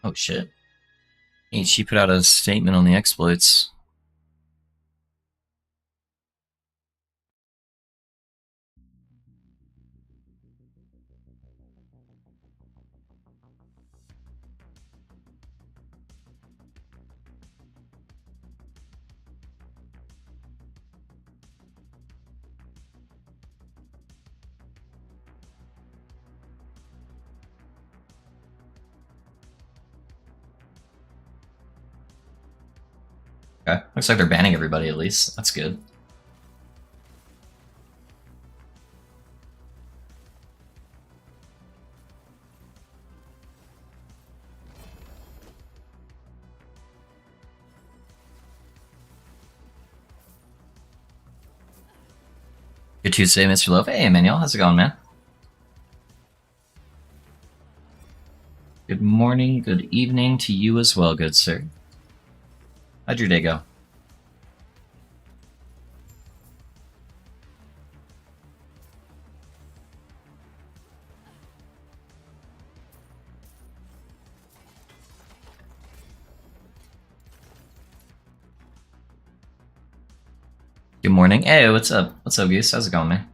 Oh shit. She put out a statement on the exploits. Okay. Looks like they're banning everybody at least. That's good. Good Tuesday, Mr. Love. Hey, Emmanuel. How's it going, man? Good morning, good evening to you as well, good sir. How'd your day go? Good morning. Hey, what's up? What's up, Goose? How's it going, man?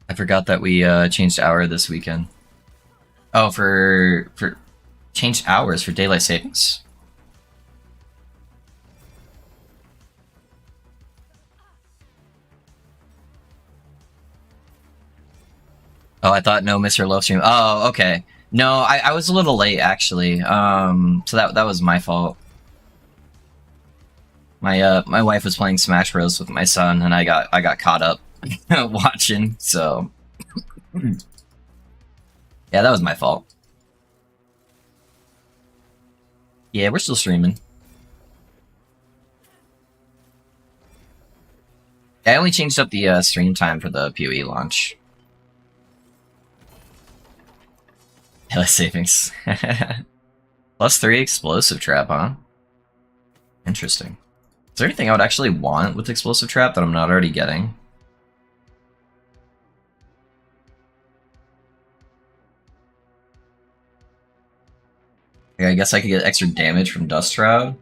I forgot that we changed hour this weekend. Oh, for changed hours for daylight savings? Oh, I thought no Mr. Love stream. Oh, okay. No, I was a little late actually. So that was my fault. My wife was playing Smash Bros with my son, and I got caught up watching. So yeah, that was my fault. Yeah, we're still streaming. I only changed up the stream time for the PoE launch. Daylight savings. +3 explosive trap, huh? Interesting. Is there anything I would actually want with explosive trap that I'm not already getting? Yeah, I guess I could get extra damage from Dust Shroud.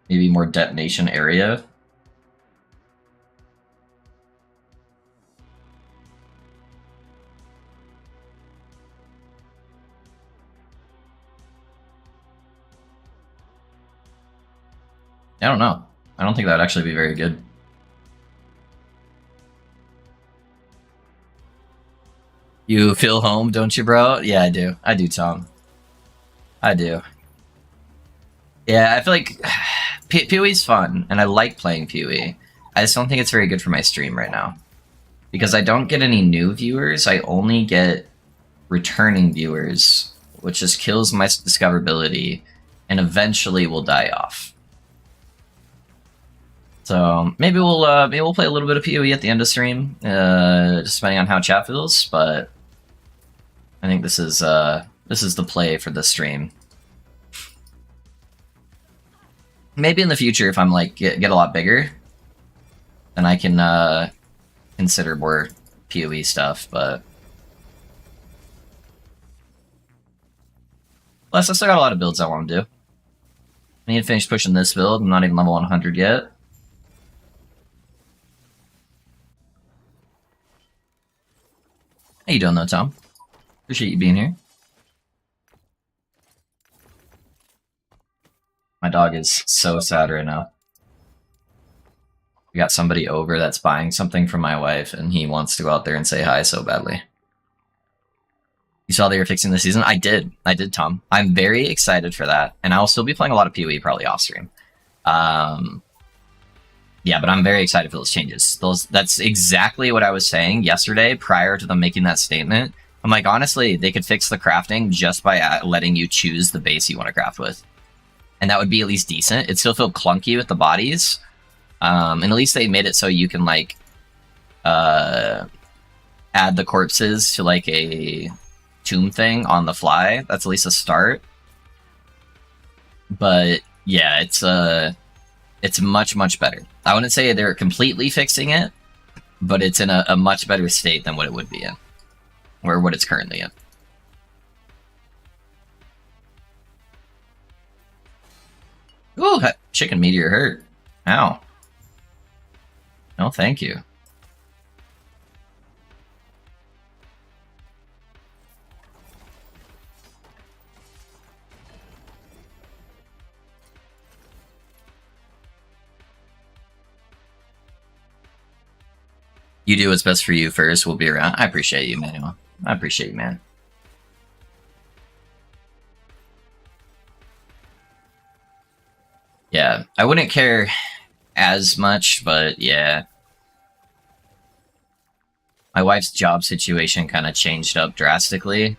Maybe more detonation area. I don't know. I don't think that would actually be very good. You feel home, don't you, bro? Yeah, I do. I do, Tom. I do. Yeah, I feel like PoE's fun, and I like playing PoE. I just don't think it's very good for my stream right now. Because I don't get any new viewers, I only get returning viewers, which just kills my discoverability, and eventually will die off. So maybe we'll play a little bit of PoE at the end of stream, just depending on how chat feels. But I think this is the play for the stream. Maybe in the future, if I'm like get a lot bigger, then I can consider more PoE stuff. But plus, I still got a lot of builds I want to do. I need to finish pushing this build. I'm not even level 100 yet. How you doing though, Tom? Appreciate you being here. My dog is so sad right now. We got somebody over that's buying something from my wife, and he wants to go out there and say hi so badly. You saw they were fixing the season? I did, Tom. I'm very excited for that, and I'll still be playing a lot of PoE probably off stream. Yeah, but I'm very excited for those changes. That's exactly what I was saying yesterday prior to them making that statement. I'm like, honestly, they could fix the crafting just by letting you choose the base you want to craft with. And that would be at least decent. It'd still feel clunky with the bodies. And at least they made it so you can, like, add the corpses to, like, a tomb thing on the fly. That's at least a start. But, yeah, it's much, much better. I wouldn't say they're completely fixing it, but it's in a much better state than what it would be in. or what it's currently in. Ooh, that chicken meteor hurt. Ow. No, thank you. You do what's best for you first. We'll be around. I appreciate you, Manuel. I appreciate you, man. Yeah, I wouldn't care as much, but yeah. My wife's job situation kind of changed up drastically,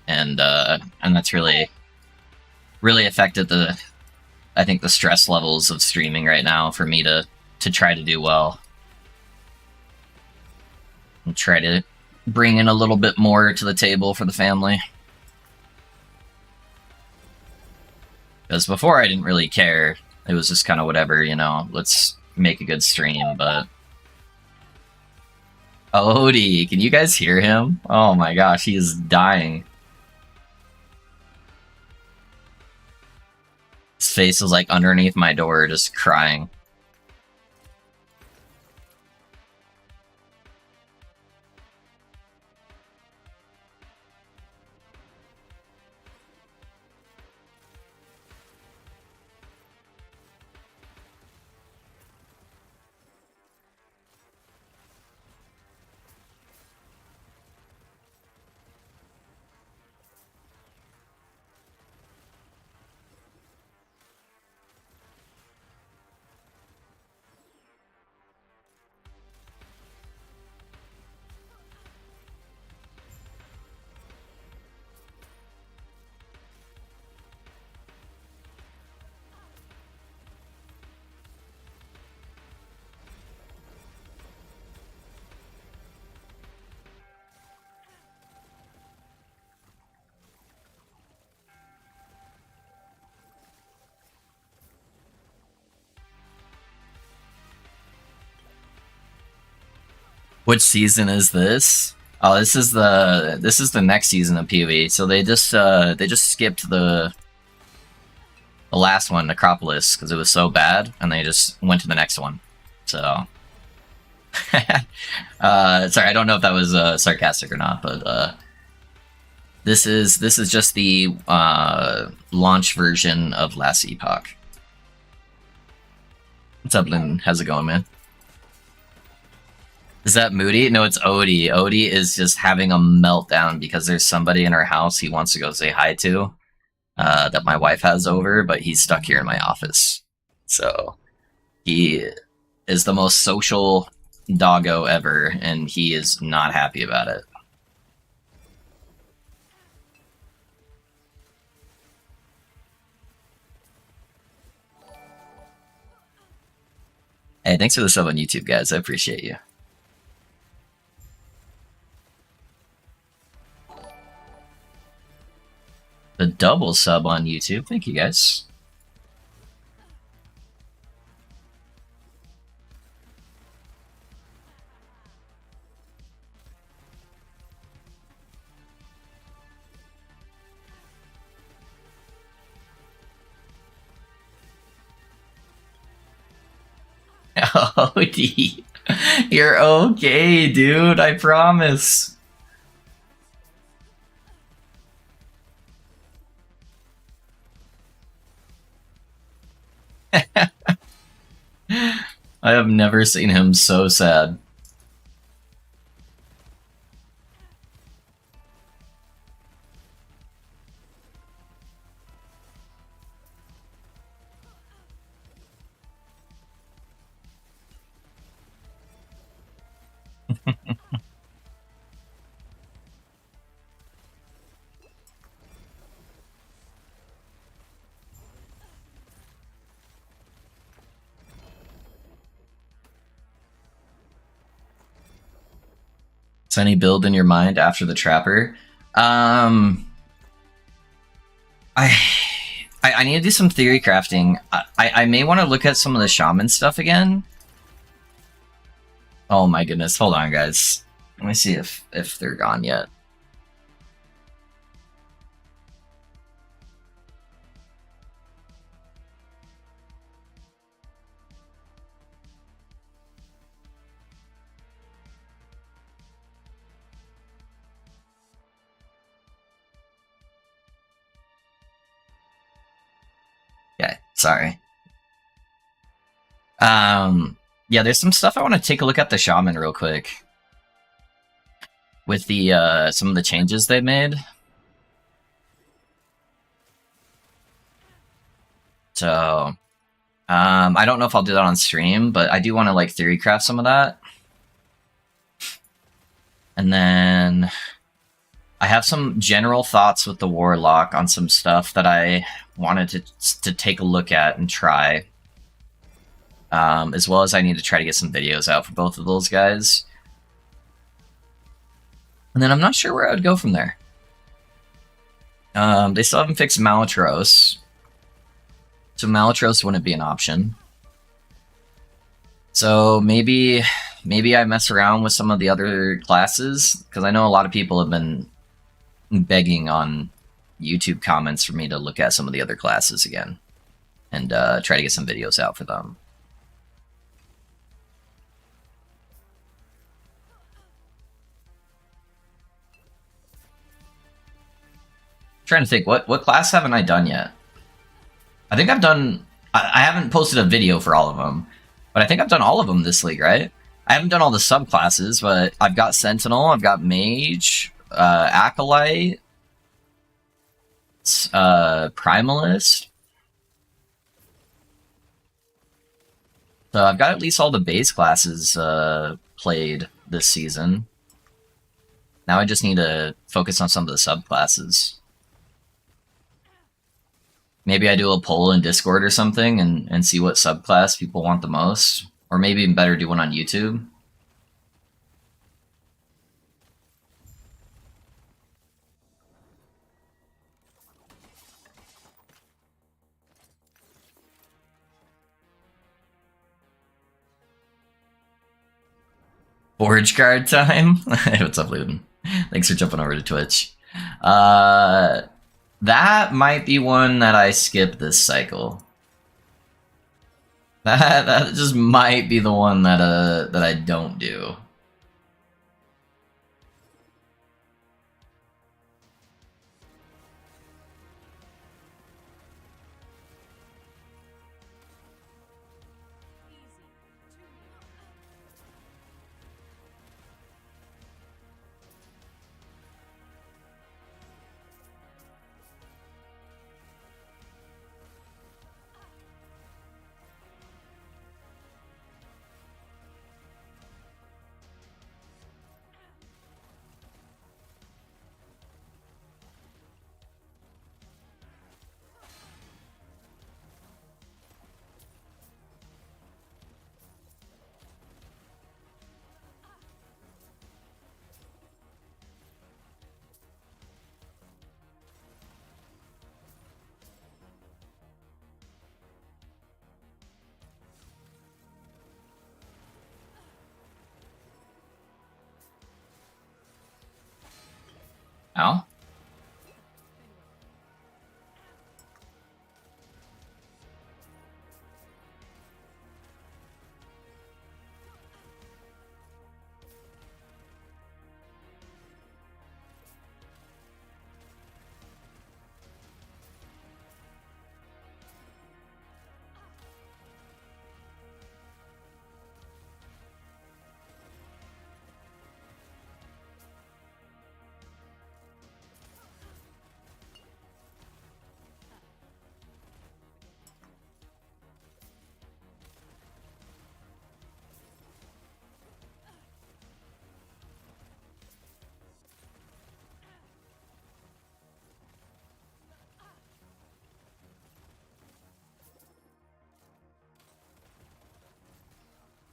and that's really affected I think the stress levels of streaming right now for me to try to do well. And try to bring in a little bit more to the table for the family. Because before I didn't really care. It was just kind of whatever, you know, let's make a good stream, but... Odie, can you guys hear him? Oh my gosh, he is dying. His face is like underneath my door, just crying. Which season is this? Oh, this is the next season of PoE. So they just skipped the last one, Necropolis, because it was so bad, and they just went to the next one. So, sorry, I don't know if that was sarcastic or not, but this is just the launch version of Last Epoch. What's up, Lynn? How's it going, man? Is that Moody? No, it's Odie. Odie is just having a meltdown because there's somebody in our house he wants to go say hi to that my wife has over, but he's stuck here in my office. So he is the most social doggo ever, and he is not happy about it. Hey, thanks for the sub on YouTube, guys. I appreciate you. The double sub on YouTube. Thank you, guys. Odie, you're okay, dude. I promise. I have never seen him so sad. Is any build in your mind after the Trapper? I need to do some theory crafting. I may want to look at some of the shaman stuff again. Oh my goodness, hold on guys. Let me see if they're gone yet. Sorry. Yeah, there's some stuff I want to take a look at the shaman real quick. With the, some of the changes they made. So, I don't know if I'll do that on stream, but I do want to, like, theorycraft some of that. And then I have some general thoughts with the Warlock on some stuff that I wanted to take a look at and try. As well as I need to try to get some videos out for both of those guys. And then I'm not sure where I would go from there. They still haven't fixed Malatros. So Malatros wouldn't be an option. So maybe I mess around with some of the other classes, because I know a lot of people have been begging on YouTube comments for me to look at some of the other classes again and try to get some videos out for them. Trying to think, what class haven't I done yet? I think I've done... I haven't posted a video for all of them, but I think I've done all of them this league, right? I haven't done all the subclasses, but I've got Sentinel, I've got Mage, Acolyte, Primalist. So I've got at least all the base classes played this season. Now I just need to focus on some of the subclasses. Maybe I do a poll in Discord or something and see what subclass people want the most. Or maybe even better, do one on YouTube. Forge card time? What's up, Luden? Thanks for jumping over to Twitch. That might be one that I skip this cycle. That just might be the one that I don't do. Ow.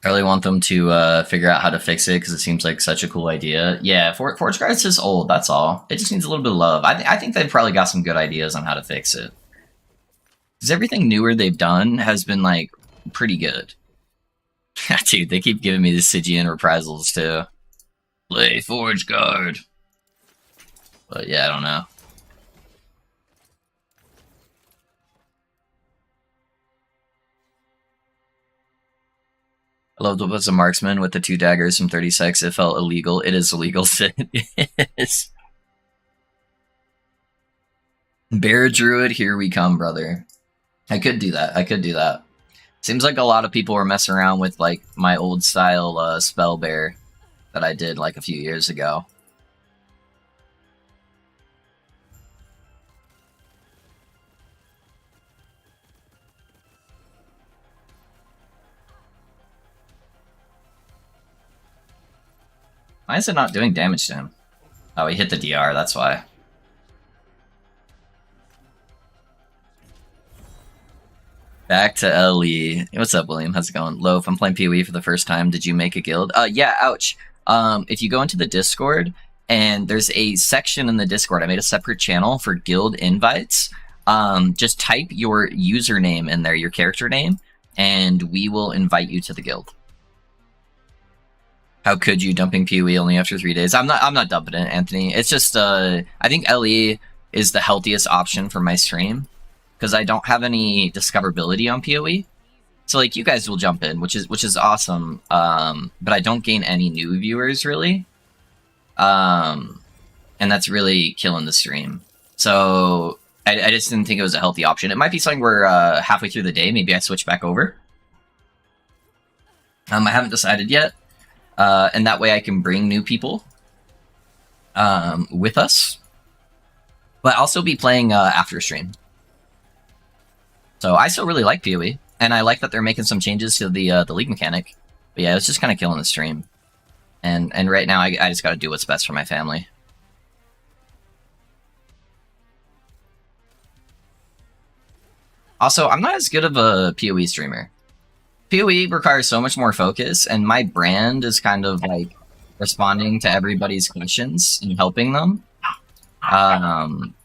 I really want them to figure out how to fix it because it seems like such a cool idea. Yeah, Forge Guard's just old, that's all. It just needs a little bit of love. I think they've probably got some good ideas on how to fix it. Because everything newer they've done has been, like, pretty good. Dude, they keep giving me the Stygian reprisals, too. Play Forge Guard. But yeah, I don't know. I loved what was a marksman with the 2 daggers from 36. It felt illegal. It is illegal, Sid. It is. Bear Druid, here we come, brother. I could do that. I could do that. Seems like a lot of people were messing around with like my old style spell bear that I did like a few years ago. Why is it not doing damage to him? Oh, he hit the DR, that's why. Back to LE. What's up, William? How's it going? Loaf, I'm playing PoE for the first time. Did you make a guild? Yeah, ouch. If you go into the Discord, and there's a section in the Discord, I made a separate channel for guild invites. Just type your username in there, your character name, and we will invite you to the guild. How could you dumping PoE only after 3 days? I'm not dumping it, Anthony. It's just I think LE is the healthiest option for my stream because I don't have any discoverability on PoE. So like you guys will jump in, which is awesome. But I don't gain any new viewers really. And that's really killing the stream. So I just didn't think it was a healthy option. It might be something where halfway through the day, maybe I switch back over. I haven't decided yet. And that way I can bring new people with us. But I'll also be playing after stream. So I still really like PoE. And I like that they're making some changes to the league mechanic. But yeah, it's just kind of killing the stream. And right now I just got to do what's best for my family. Also, I'm not as good of a PoE streamer. PoE requires so much more focus, and my brand is kind of like responding to everybody's questions and helping them. And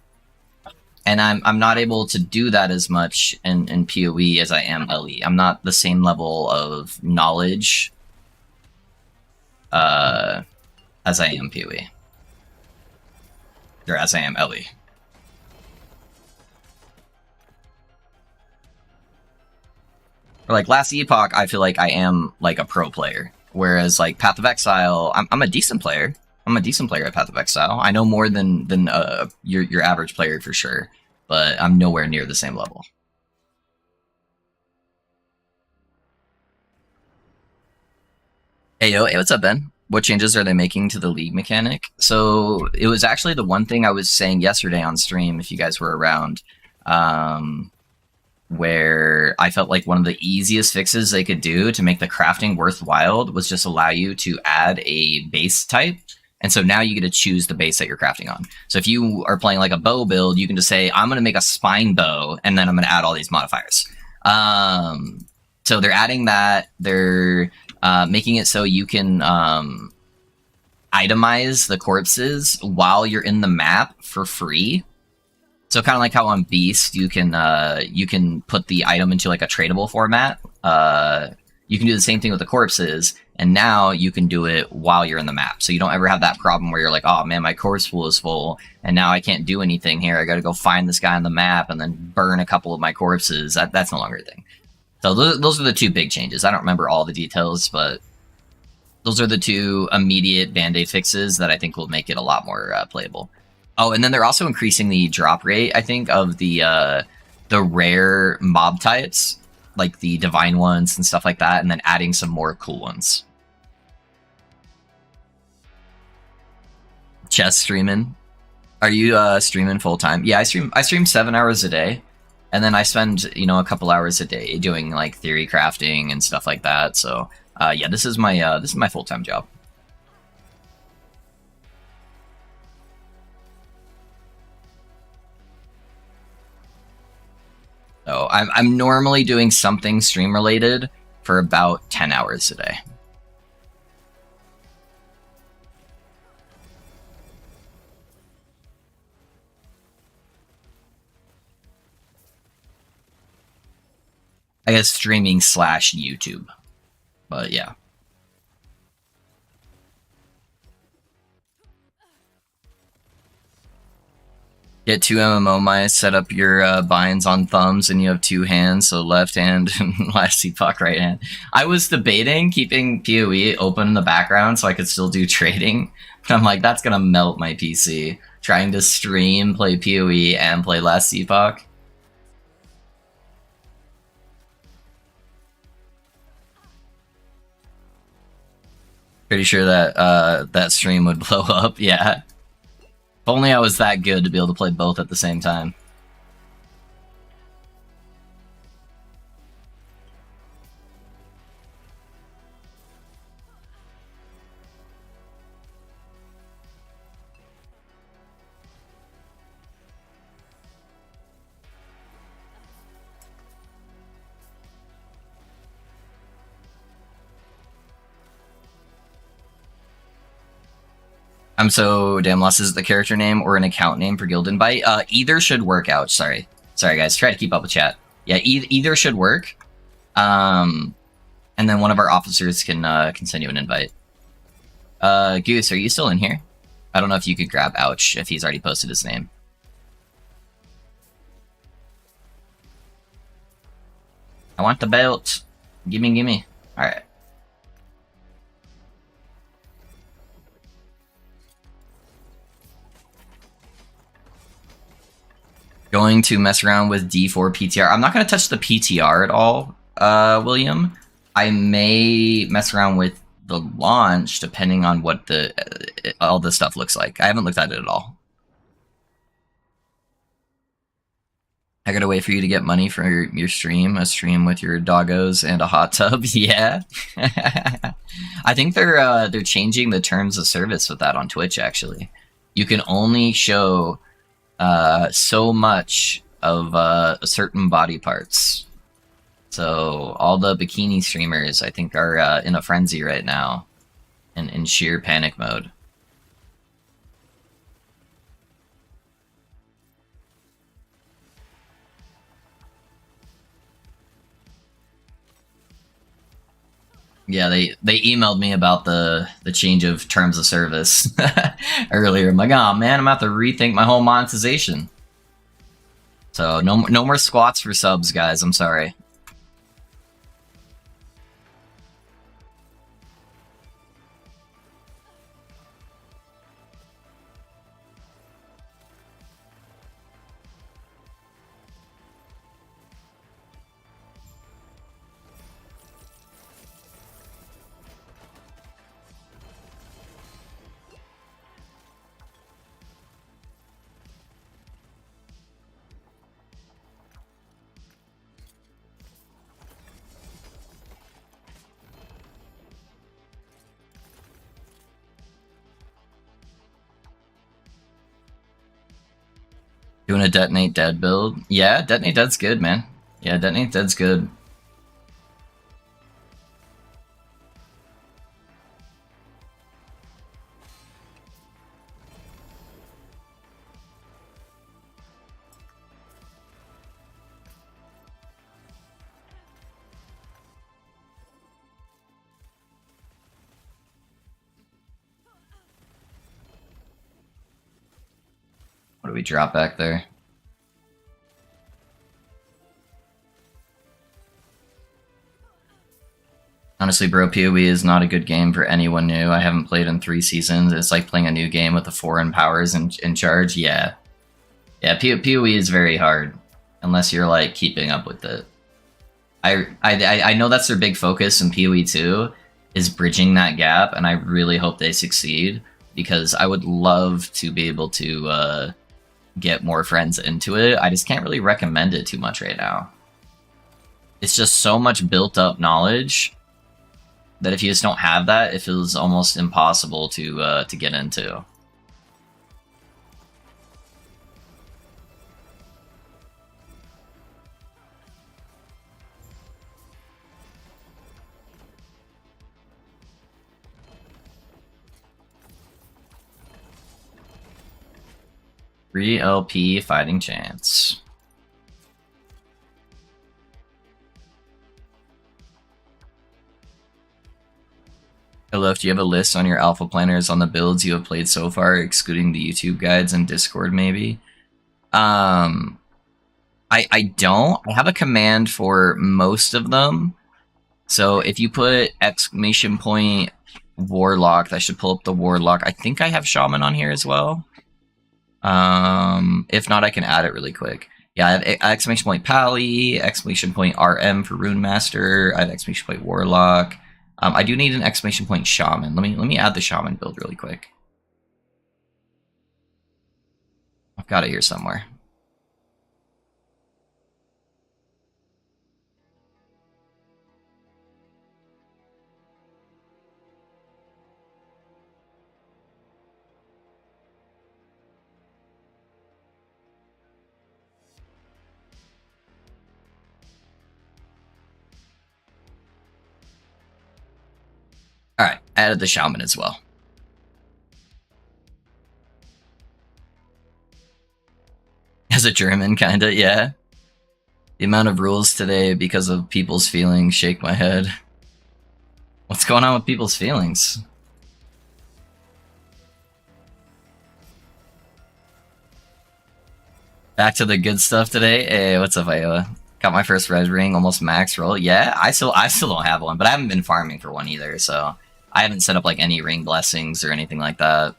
I'm not able to do that as much in PoE as I am LE. I'm not the same level of knowledge as I am PoE. Or as I am LE. Or like last Epoch, I feel like I am like a pro player. Whereas like Path of Exile, I'm a decent player. I'm a decent player at Path of Exile. I know more than your average player for sure, but I'm nowhere near the same level. Hey, yo, hey, what's up, Ben? What changes are they making to the league mechanic? So it was actually the one thing I was saying yesterday on stream, if you guys were around, where I felt like one of the easiest fixes they could do to make the crafting worthwhile was just allow you to add a base type. And so now you get to choose the base that you're crafting on. So if you are playing like a bow build, you can just say, I'm going to make a spine bow, and then I'm going to add all these modifiers. So they're adding that. They're making it so you can itemize the corpses while you're in the map for free. So kind of like how on Beast, you can put the item into like a tradable format. You can do the same thing with the corpses, and now you can do it while you're in the map. So you don't ever have that problem where you're like, oh man, my corpse pool is full, and now I can't do anything here. I got to go find this guy on the map and then burn a couple of my corpses. That's no longer a thing. So those are the two big changes. I don't remember all the details, but those are the two immediate Band-Aid fixes that I think will make it a lot more playable. Oh, and then they're also increasing the drop rate, I think, of the rare mob types, like the divine ones and stuff like that, and then adding some more cool ones. Chess streaming. Are you streaming full time? Yeah, I stream 7 hours a day, and then I spend a couple hours a day doing like theory crafting and stuff like that. So yeah, this is my full time job. So I'm normally doing something stream related for about 10 hours a day. I guess streaming / YouTube, but yeah. Get 2 MMO mice, set up your binds on thumbs, and you have 2 hands, so left hand and last epoch right hand. I was debating keeping PoE open in the background so I could still do trading. I'm like, that's gonna melt my PC. Trying to stream, play PoE, and play last epoch. Pretty sure that that stream would blow up. Yeah. If only I was that good to be able to play both at the same time. I'm so damn lost. Is it the character name or an account name for Guild Invite? Either should work out. Sorry, guys. Try to keep up with chat. Yeah, either should work. And then one of our officers can send you an invite. Goose, are you still in here? I don't know if you could grab Ouch if he's already posted his name. I want the belt. Gimme, gimme. All right. Going to mess around with D4 PTR. I'm not going to touch the PTR at all, William. I may mess around with the launch depending on what the all the stuff looks like. I haven't looked at it at all. I gotta wait for you to get money for your stream. A stream with your doggos and a hot tub. Yeah. I think they're changing the terms of service with that on Twitch. Actually, you can only show so much of certain body parts. So all the bikini streamers, I think, are in a frenzy right now, in sheer panic mode. Yeah, they emailed me about the change of terms of service earlier. I'm like, oh man, I'm about to rethink my whole monetization. So no more squats for subs, guys. I'm sorry. Doing a Detonate Dead build? Yeah, Detonate Dead's good, man. Yeah, Detonate Dead's good. What do we drop back there? Honestly, bro, PoE is not a good game for anyone new. I haven't played in 3 seasons. It's like playing a new game with the foreign powers in charge. Yeah. Yeah, PoE is very hard. Unless you're, like, keeping up with it. I know that's their big focus in PoE 2, is bridging that gap, and I really hope they succeed. Because I would love to be able to get more friends into it. I just can't really recommend it too much right now. It's just so much built-up knowledge that if you just don't have that, it feels almost impossible to get into. Free LP fighting chance. Hello, do you have a list on your alpha planners on the builds you have played so far, excluding the YouTube guides and Discord, maybe? I don't. I have a command for most of them. So if you put ! Warlock, that should pull up the Warlock. I think I have Shaman on here as well. If not, I can add it really quick. Yeah, I have ! Pally, ! RM for Rune Master. I have ! Warlock. I do need an exclamation point shaman. Let me add the shaman build really quick. I've got it here somewhere. Alright, added the shaman as well. As a German, kinda, yeah. The amount of rules today because of people's feelings shake my head. What's going on with people's feelings? Back to the good stuff today. Hey, what's up, Iowa? Got my first red ring, almost max roll. Yeah, I still don't have one, but I haven't been farming for one either, so I haven't set up like any ring blessings or anything like that.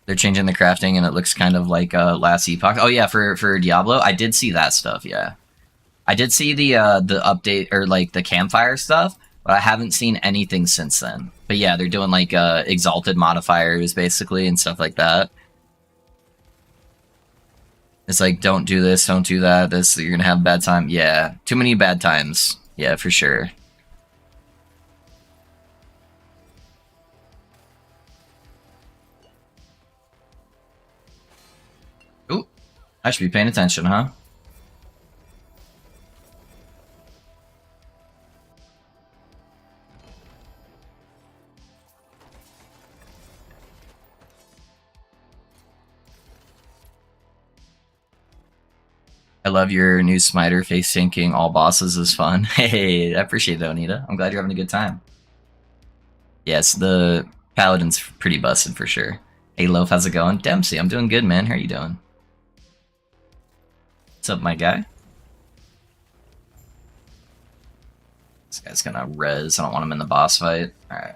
They're changing the crafting and it looks kind of like last epoch. Oh yeah, for Diablo, I did see that stuff. Yeah, I did see the update or like the campfire stuff, but I haven't seen anything since then. But yeah, they're doing like exalted modifiers basically and stuff like that. It's like, don't do this, don't do that. This, you're gonna have a bad time. Yeah, too many bad times. Yeah, for sure. Ooh, I should be paying attention, huh? I love your new Smiter face sinking all bosses is fun. Hey, I appreciate that, Onita. I'm glad you're having a good time. Yes, the Paladin's pretty busted for sure. Hey, Loaf, how's it going? Dempsey, I'm doing good, man. How are you doing? What's up, my guy? This guy's gonna res. I don't want him in the boss fight. Alright.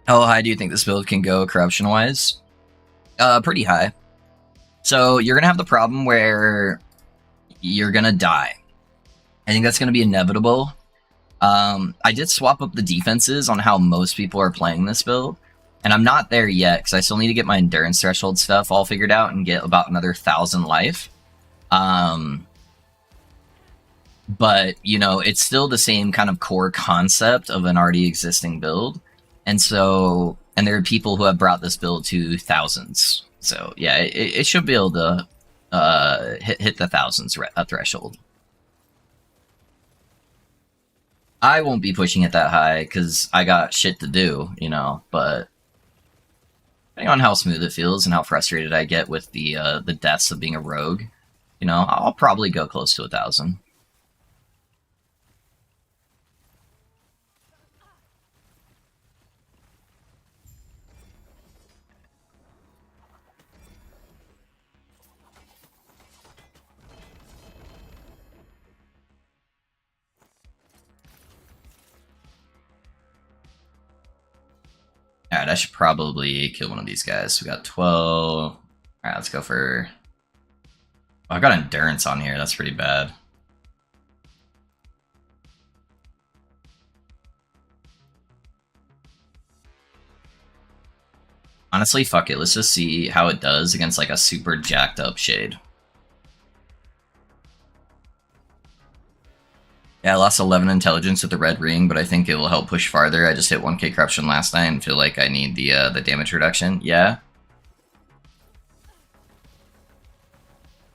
How high do you think this build can go corruption-wise? Pretty high. So you're gonna have the problem where you're gonna die. I think that's gonna be inevitable. I did swap up the defenses on how most people are playing this build, and I'm not there yet because I still need to get my endurance threshold stuff all figured out and get about another 1,000 life. But, you know, it's still the same kind of core concept of an already existing build. And so, and there are people who have brought this build to thousands. So, yeah, it should be able to hit the thousands threshold. I won't be pushing it that high because I got shit to do, you know, but depending on how smooth it feels and how frustrated I get with the deaths of being a rogue, you know, I'll probably go close to 1,000. Alright, I should probably kill one of these guys. We got 12. Alright, let's go for... Oh, I got endurance on here. That's pretty bad. Honestly, fuck it. Let's just see how it does against like a super jacked up Shade. Yeah, I lost 11 intelligence with the red ring, but I think it will help push farther. I just hit 1k corruption last night and feel like I need the damage reduction. Yeah.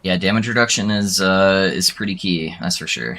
Yeah, damage reduction is pretty key, that's for sure.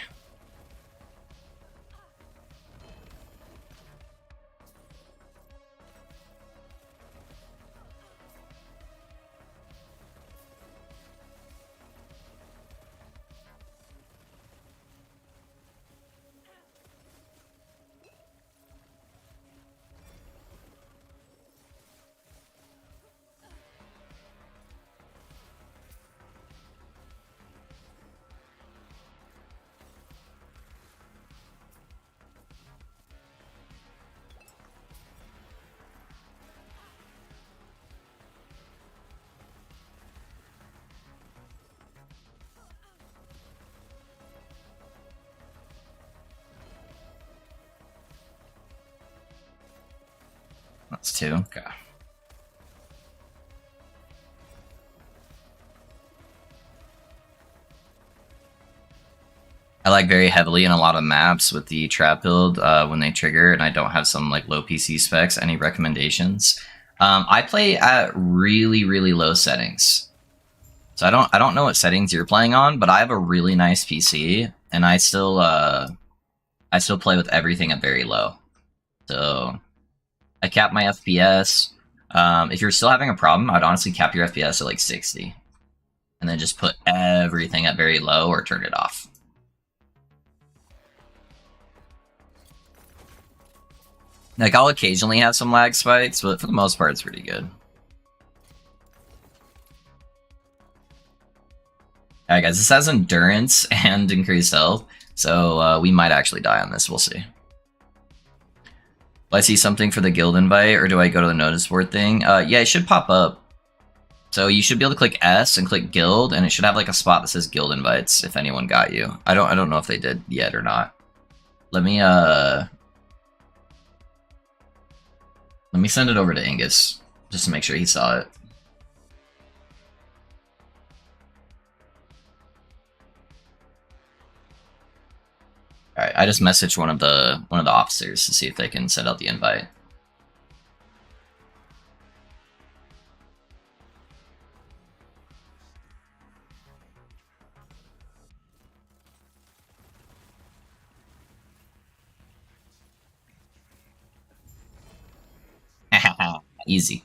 That's 2. Okay. I like very heavily in a lot of maps with the trap build when they trigger, and I don't have some like low PC specs. Any recommendations? I play at really, really low settings. So I don't know what settings you're playing on, but I have a really nice PC, and I still play with everything at very low. So I cap my FPS. If you're still having a problem, I'd honestly cap your FPS at like 60, and then just put everything at very low or turn it off. Like, I'll occasionally have some lag spikes, but for the most part, it's pretty good. Alright guys, this has endurance and increased health, so we might actually die on this, we'll see. Will I see something for the guild invite, or do I go to the notice board thing? Yeah, it should pop up. So you should be able to click S and click guild, and it should have like a spot that says guild invites, if anyone got you. I don't know if they did yet or not. Let me send it over to Angus, just to make sure he saw it. Alright, I just messaged one of the officers to see if they can send out the invite. Easy.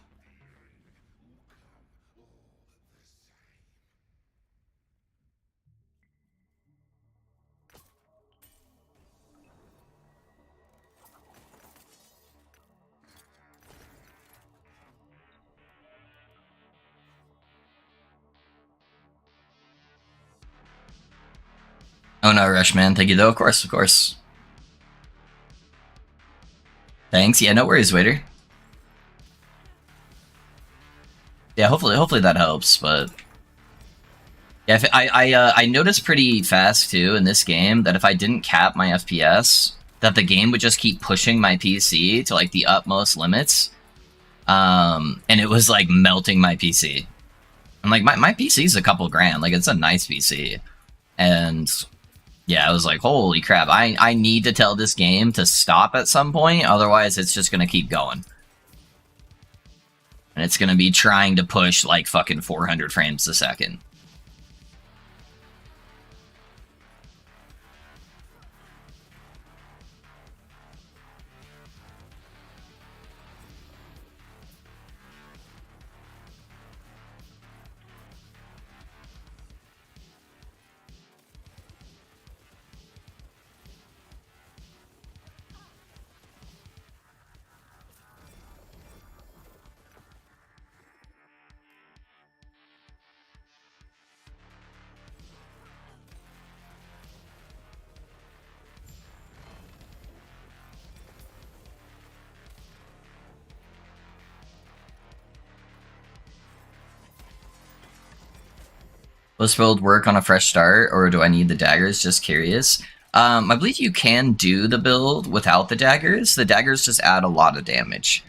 Oh no, Rush, man. Thank you, though. Of course, of course. Thanks. Yeah, no worries, waiter. Yeah, hopefully that helps, but... Yeah, I noticed pretty fast, too, in this game, that if I didn't cap my FPS, that the game would just keep pushing my PC to, like, the utmost limits. And it was, like, melting my PC. I'm like, my PC's a couple grand. Like, it's a nice PC. And... yeah, I was like, holy crap, I need to tell this game to stop at some point, otherwise it's just gonna keep going. And it's gonna be trying to push, like, fucking 400 frames a second. Will this build work on a fresh start, or do I need the daggers? Just curious. I believe you can do the build without the daggers. The daggers just add a lot of damage.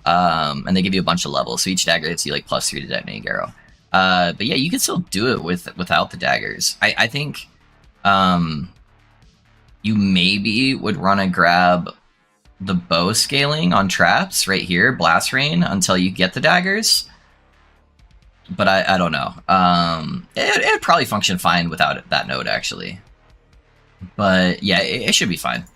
And they give you a bunch of levels, so each dagger gives you like +3 to detonating arrow. But yeah, you can still do it without the daggers. I think you maybe would want to grab the bow scaling on traps right here, blast rain, until you get the daggers. But I don't know. It'd probably function fine without that node, actually. But yeah, it should be fine.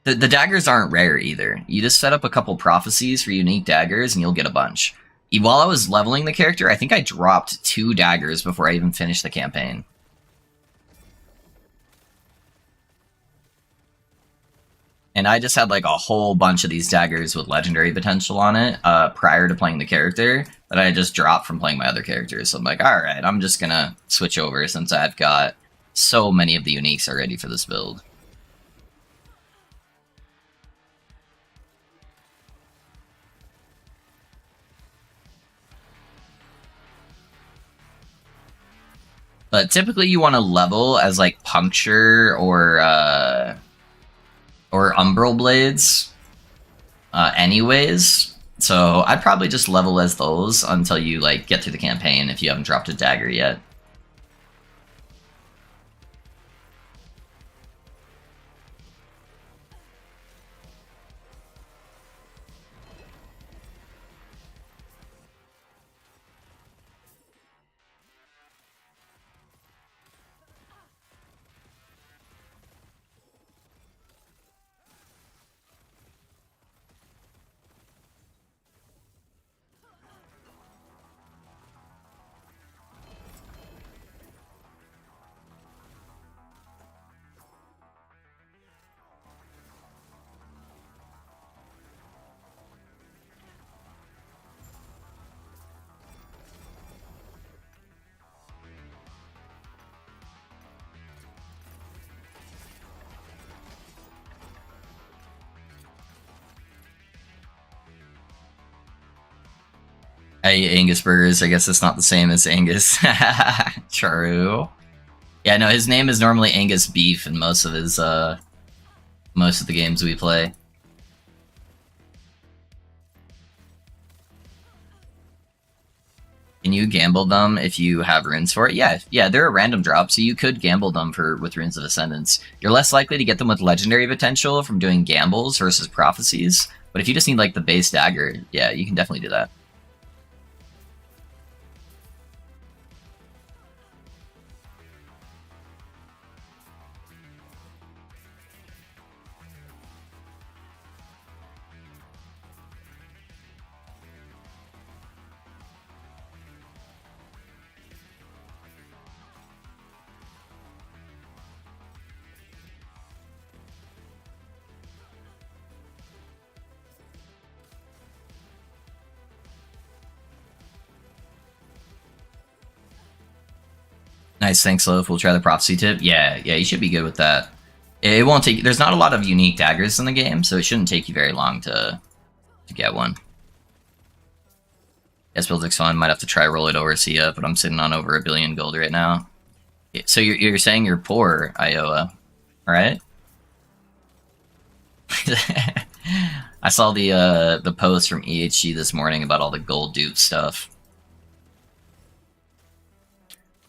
The daggers aren't rare either. You just set up a couple prophecies for unique daggers and you'll get a bunch. While I was leveling the character, I think I dropped 2 daggers before I even finished the campaign. And I just had like a whole bunch of these daggers with legendary potential on it prior to playing the character that I just dropped from playing my other characters. So I'm like, alright, I'm just gonna switch over since I've got so many of the uniques already for this build. But typically you want to level as like Puncture or Umbral Blades. anyways. So I'd probably just level as those until you like get through the campaign if you haven't dropped a dagger yet. I eat Angus burgers. I guess it's not the same as Angus. True. Yeah, no, his name is normally Angus Beef in most of his most of the games we play. Can you gamble them if you have runes for it? Yeah, they're a random drop, so you could gamble them with Runes of Ascendance. You're less likely to get them with legendary potential from doing gambles versus prophecies, but if you just need like the base dagger, yeah, you can definitely do that. Nice, thanks, Loaf. We'll try the prophecy tip. Yeah, you should be good with that. It won't take. There's not a lot of unique daggers in the game, so it shouldn't take you very long to get one. Yes, Build's fun. Might have to try roll it over Sia, but I'm sitting on over 1 billion gold right now. So you're saying you're poor, Iowa, right? I saw the post from EHG this morning about all the gold dupe stuff.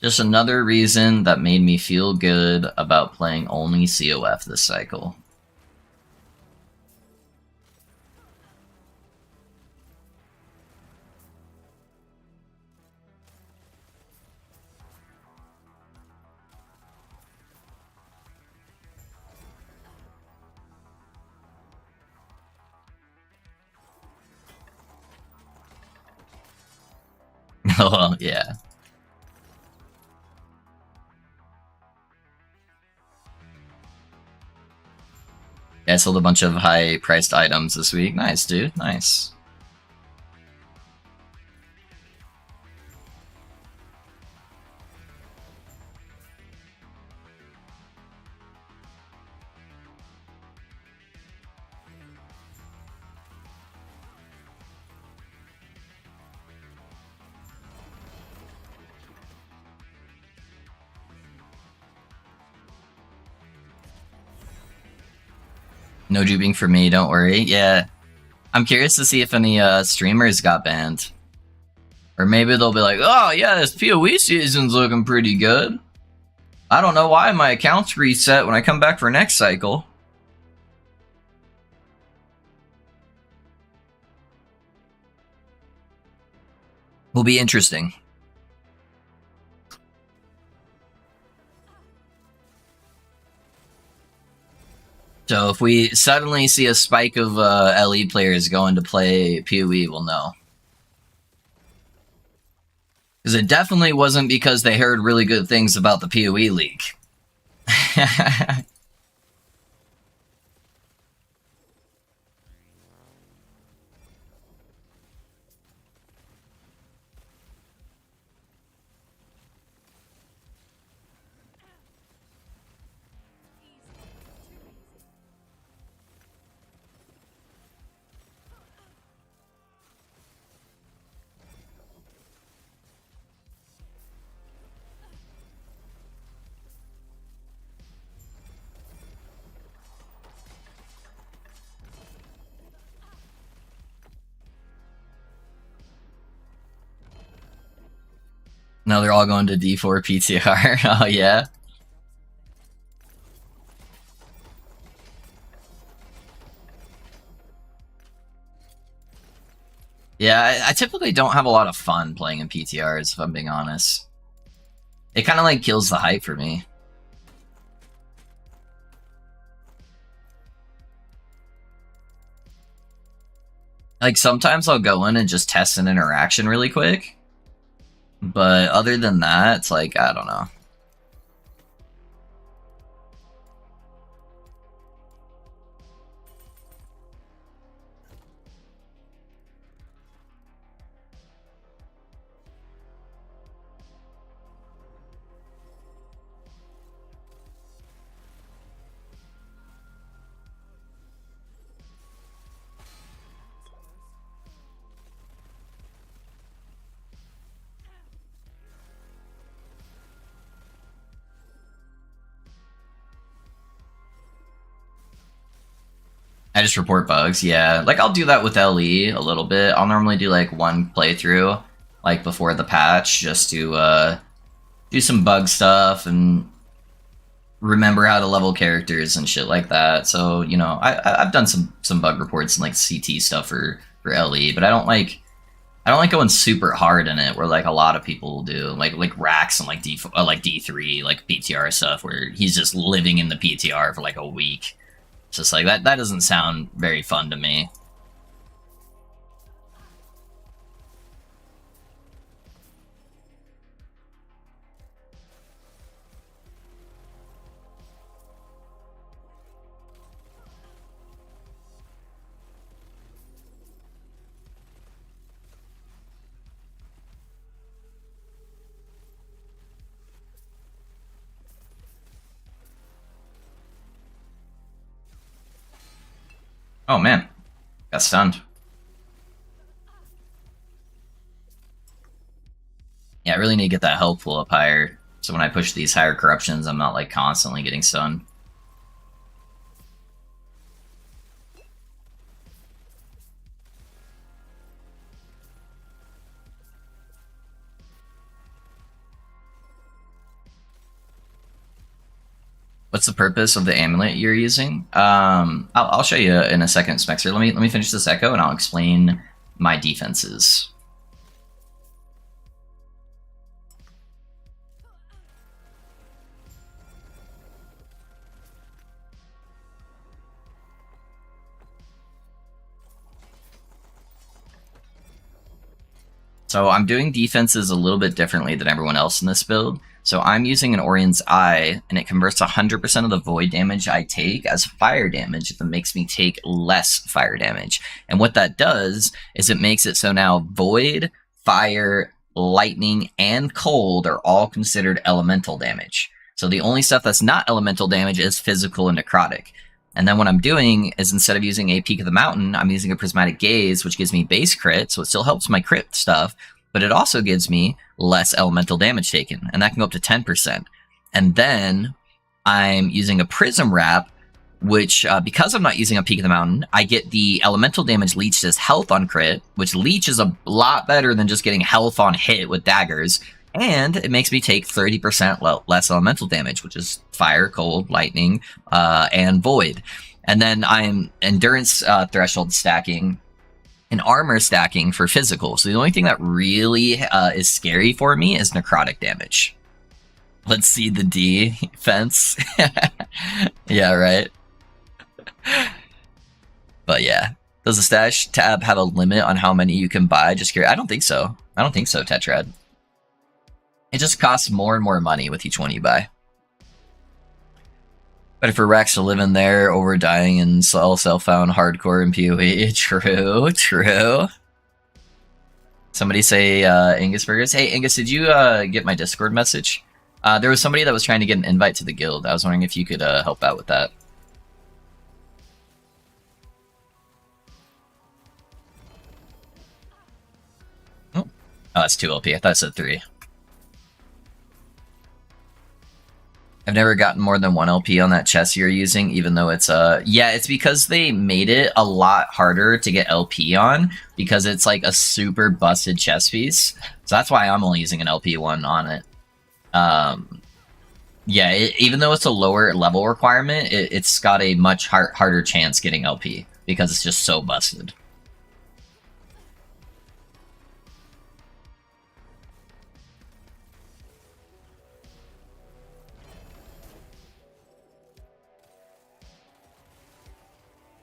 Just another reason that made me feel good about playing only COF this cycle. Oh, yeah. I sold a bunch of high-priced items this week. Nice, dude. Nice. No duping for me, don't worry. Yeah. I'm curious to see if any streamers got banned. Or maybe they'll be like, oh yeah, this PoE season's looking pretty good. I don't know why my account's reset when I come back for next cycle. Will be interesting. So if we suddenly see a spike of LE players going to play PoE, we'll know. Because it definitely wasn't because they heard really good things about the PoE league. No, they're all going to D4 PTR. Oh, yeah? Yeah, I typically don't have a lot of fun playing in PTRs, if I'm being honest. It kind of, like, kills the hype for me. Like, sometimes I'll go in and just test an interaction really quick. But other than that, it's like, I don't know. I just report bugs, yeah. Like, I'll do that with LE a little bit. I'll normally do, like, one playthrough, like, before the patch, just to, do some bug stuff and remember how to level characters and shit like that. So, you know, I've done some bug reports and, like, CT stuff for LE, but I don't like going super hard in it, where, like, a lot of people do. Like Rax and, like, D3, like, PTR stuff, where he's just living in the PTR for, like, a week. It's just like, that doesn't sound very fun to me. Oh man, got stunned. Yeah, I really need to get that health pool up higher, so when I push these higher corruptions, I'm not, like, constantly getting stunned. What's the purpose of the amulet you're using? I'll show you in a second, Smexer. Let me finish this echo, and I'll explain my defenses. So I'm doing defenses a little bit differently than everyone else in this build. So I'm using an Orion's Eye, and it converts 100% of the void damage I take as fire damage that makes me take less fire damage. And what that does is it makes it so now void, fire, lightning, and cold are all considered elemental damage. So the only stuff that's not elemental damage is physical and necrotic. And then what I'm doing is, instead of using a Peak of the Mountain, I'm using a Prismatic Gaze, which gives me base crit, so it still helps my crit stuff, but it also gives me less elemental damage taken, and that can go up to 10%. And then I'm using a Prism Wrap, which, because I'm not using a Peak of the Mountain, I get the elemental damage leached as health on crit, which leech is a lot better than just getting health on hit with daggers, and it makes me take 30% less elemental damage, which is fire, cold, lightning, and void. And then I'm endurance threshold stacking and armor stacking for physical. So the only thing that really is scary for me is necrotic damage. Let's see the defense. Yeah, right. But yeah. Does the stash tab have a limit on how many you can buy? Just curious. I don't think so. I don't think so, Tetrad. It just costs more and more money with each one you buy. But for Rex to live in there over dying in self-found hardcore and PoE, true, true. Somebody say Angus Burgers. Hey, Angus, did you get my Discord message? There was somebody that was trying to get an invite to the guild. I was wondering if you could help out with that. Oh, that's 2 LP. I thought it said 3. I've never gotten more than 1 LP on that chest you're using, even though it's yeah, it's because they made it a lot harder to get LP on, because it's like a super busted chest piece. So that's why I'm only using an LP one on it. Yeah, even though it's a lower level requirement, it's got a much harder chance getting LP because it's just so busted.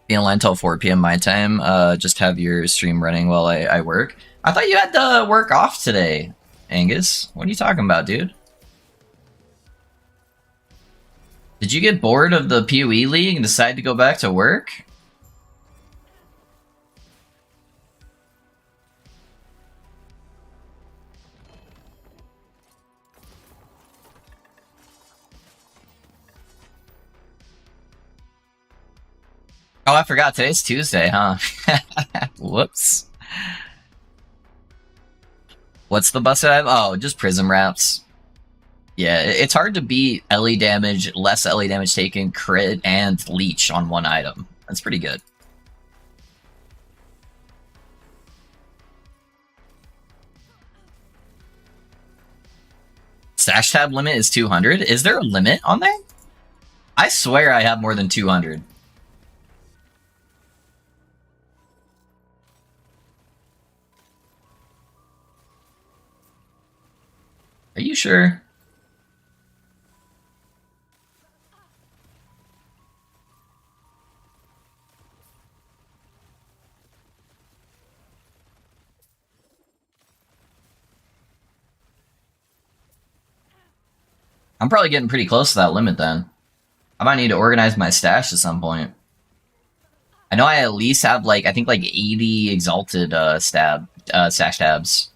Be online till 4 p.m. my time. Just have your stream running while I work. I thought you had to work off today, Angus. What are you talking about, dude? Did you get bored of the PoE League and decide to go back to work? Oh, I forgot. Today's Tuesday, huh? Whoops. What's the busted item? Oh, just Prism Wraps. Yeah, it's hard to beat LE damage, less LE damage taken, crit, and leech on one item. That's pretty good. Stash tab limit is 200. Is there a limit on there? I swear I have more than 200. Are you sure? I'm probably getting pretty close to that limit then. I might need to organize my stash at some point. I know I at least have like, I think like 80 exalted stash tabs.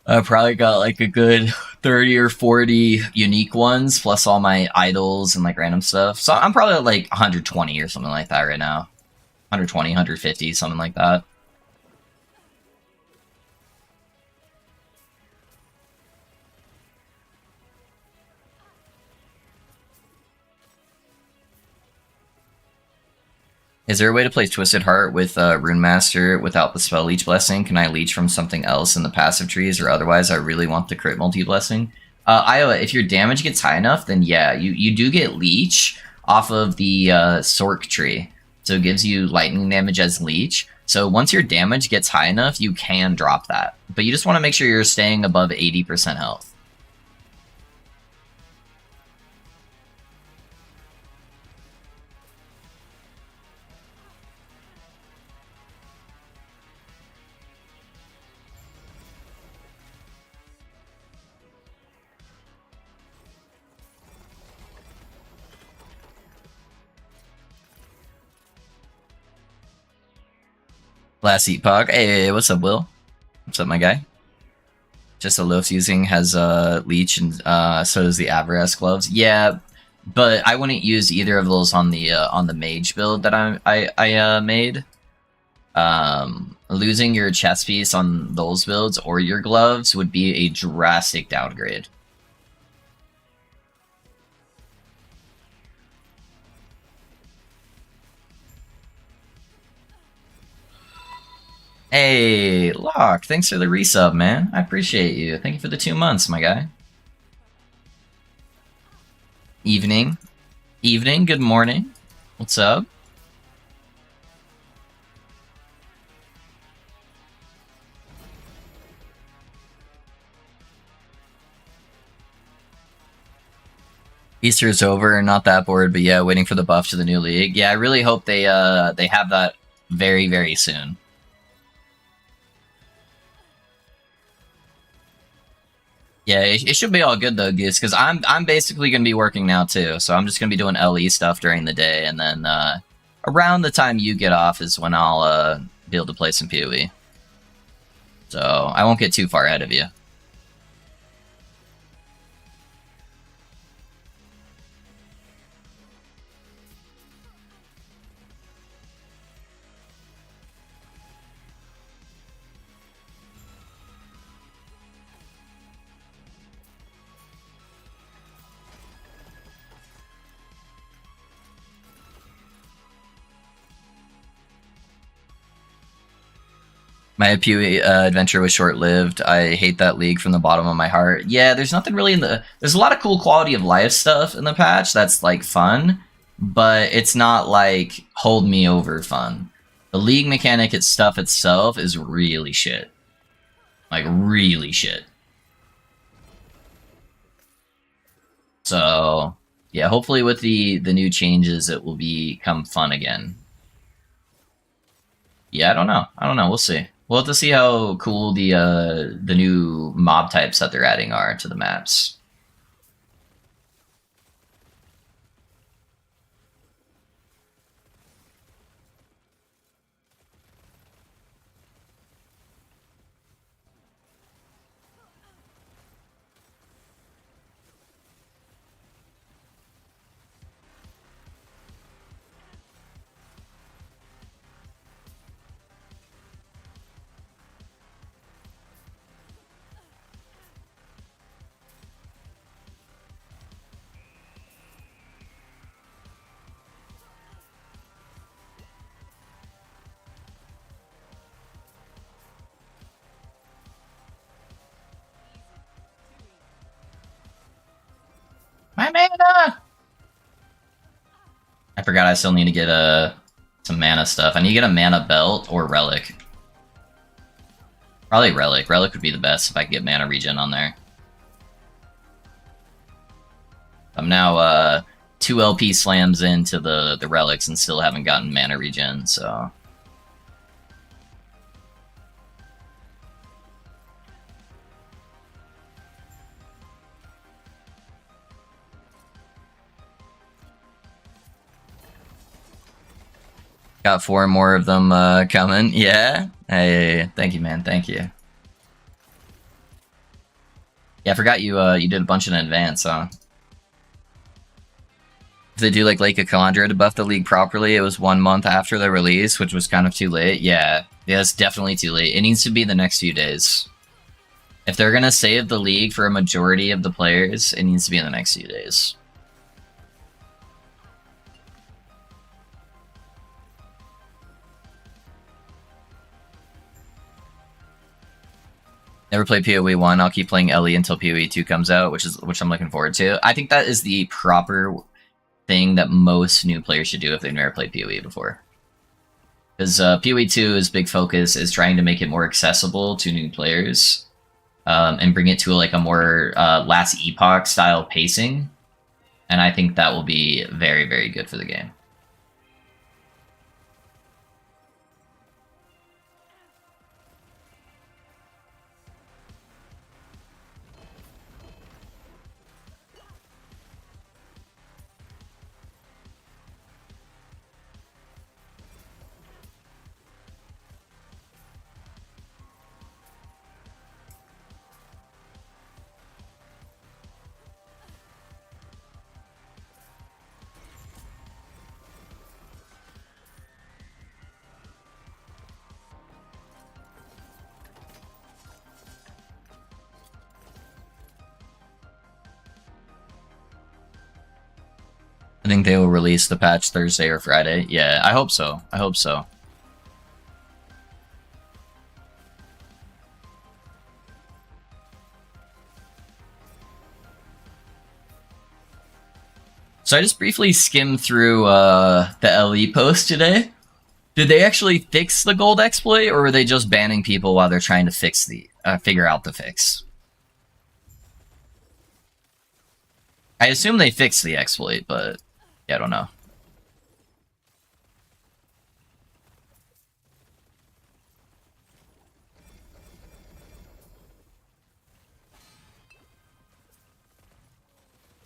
I probably got like a good 30 or 40 unique ones, plus all my idols and like random stuff. So I'm probably at like 120 or something like that right now. 120, 150, something like that. Is there a way to play Twisted Heart with Rune Master without the Spell Leech Blessing? Can I leech from something else in the passive trees, or otherwise I really want the crit multi-blessing? Iowa, if your damage gets high enough, then yeah, you do get leech off of the Sork tree. So it gives you lightning damage as leech. So once your damage gets high enough, you can drop that. But you just want to make sure you're staying above 80% health. Last Eat Pog. Hey, what's up, Will? What's up, my guy? Just a loaf using has leech, and so does the Avarice gloves. Yeah, but I wouldn't use either of those on the mage build that I made. Losing your chest piece on those builds or your gloves would be a drastic downgrade. Hey, Locke, thanks for the resub, man. I appreciate you. Thank you for the 2 months, my guy. Evening. Evening, good morning. What's up? Easter is over, not that bored, but yeah, waiting for the buff to the new league. Yeah, I really hope they have that very, very soon. Yeah, it should be all good though, Goose, because I'm basically gonna be working now too, so I'm just gonna be doing LE stuff during the day, and then around the time you get off is when I'll be able to play some PoE. So I won't get too far ahead of you. My PoE adventure was short-lived. I hate that league from the bottom of my heart. Yeah, there's nothing really in the... There's a lot of cool quality of life stuff in the patch that's, like, fun, but it's not, like, hold me over fun. The league mechanic stuff itself is really shit. Like, really shit. So, yeah, hopefully with the new changes, it will become fun again. Yeah, I don't know. We'll see. We'll have to see how cool the new mob types that they're adding are to the maps. My mana! I forgot I still need to get some mana stuff. I need to get a mana belt or relic. Probably relic. Relic would be the best if I could get mana regen on there. I'm now 2 LP slams into the relics and still haven't gotten mana regen, so... Got 4 more of them coming. Yeah? Hey, thank you, man. Thank you. Yeah, I forgot you did a bunch in advance, huh? If they do like Lake of Calandra to buff the league properly, it was 1 month after the release, which was kind of too late. Yeah, it's definitely too late. It needs to be the next few days. If they're gonna save the league for a majority of the players, it needs to be in the next few days. Never played PoE 1. I'll keep playing Ellie until PoE 2 comes out, which I'm looking forward to. I think that is the proper thing that most new players should do if they've never played PoE before. Because PoE 2's big focus is trying to make it more accessible to new players and bring it to like a more Last Epoch style pacing. And I think that will be very, very good for the game. I think they will release the patch Thursday or Friday. Yeah, I hope so. I hope so. So I just briefly skimmed through the LE post today. Did they actually fix the gold exploit, or were they just banning people while they're trying to fix the figure out the fix? I assume they fixed the exploit, but yeah, I don't know.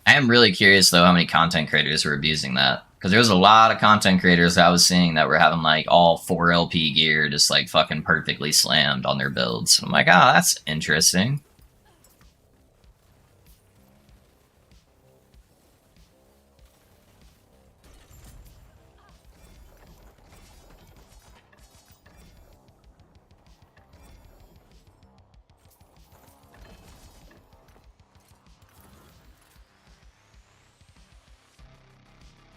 I am really curious, though, how many content creators were abusing that. Because there was a lot of content creators that I was seeing that were having, like, all 4 LP gear just, like, fucking perfectly slammed on their builds. I'm like, ah, that's interesting.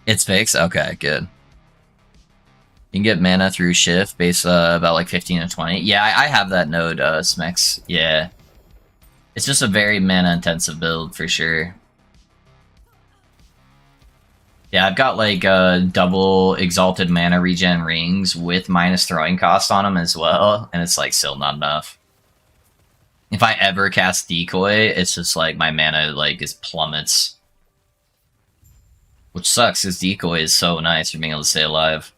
It's fixed? Okay, good. You can get mana through shift based about like 15 and 20. Yeah, I have that node, Smex. Yeah. It's just a very mana intensive build for sure. Yeah, I've got like double exalted mana regen rings with minus throwing cost on them as well, and it's like still not enough. If I ever cast decoy, it's just like my mana like is plummets. Which sucks because decoy is so nice for being able to stay alive.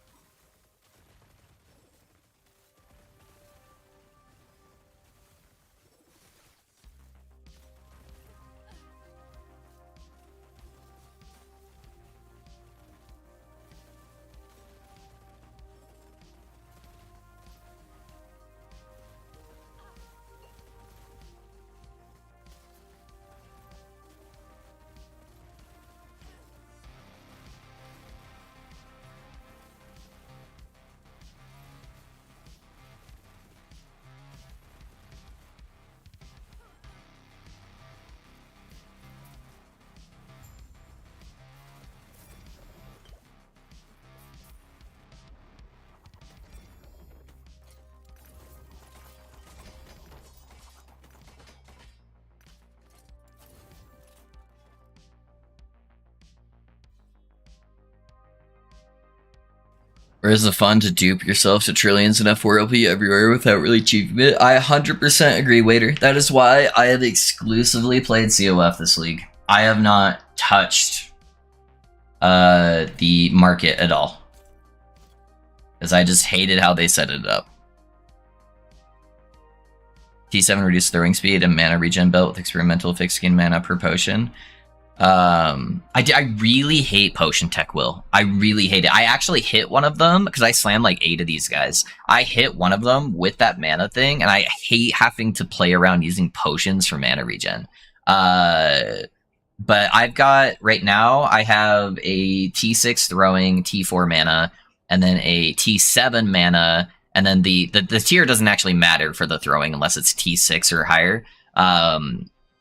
Or is the fun to dupe yourself to trillions and F4LP everywhere without really achieving it? I 100% agree, Waiter. That is why I have exclusively played COF this league. I have not touched the market at all. Because I just hated how they set it up. T7 reduced throwing speed and mana regen belt with experimental fixed gain mana per potion. I really hate potion tech will. I really hate it. I actually hit one of them because I slammed like 8 of these guys. I hit one of them with that mana thing, and I hate having to play around using potions for mana regen. But I've got right now I have a T6 throwing T4 mana, and then a T7 mana, and then the tier doesn't actually matter for the throwing unless it's T6 or higher.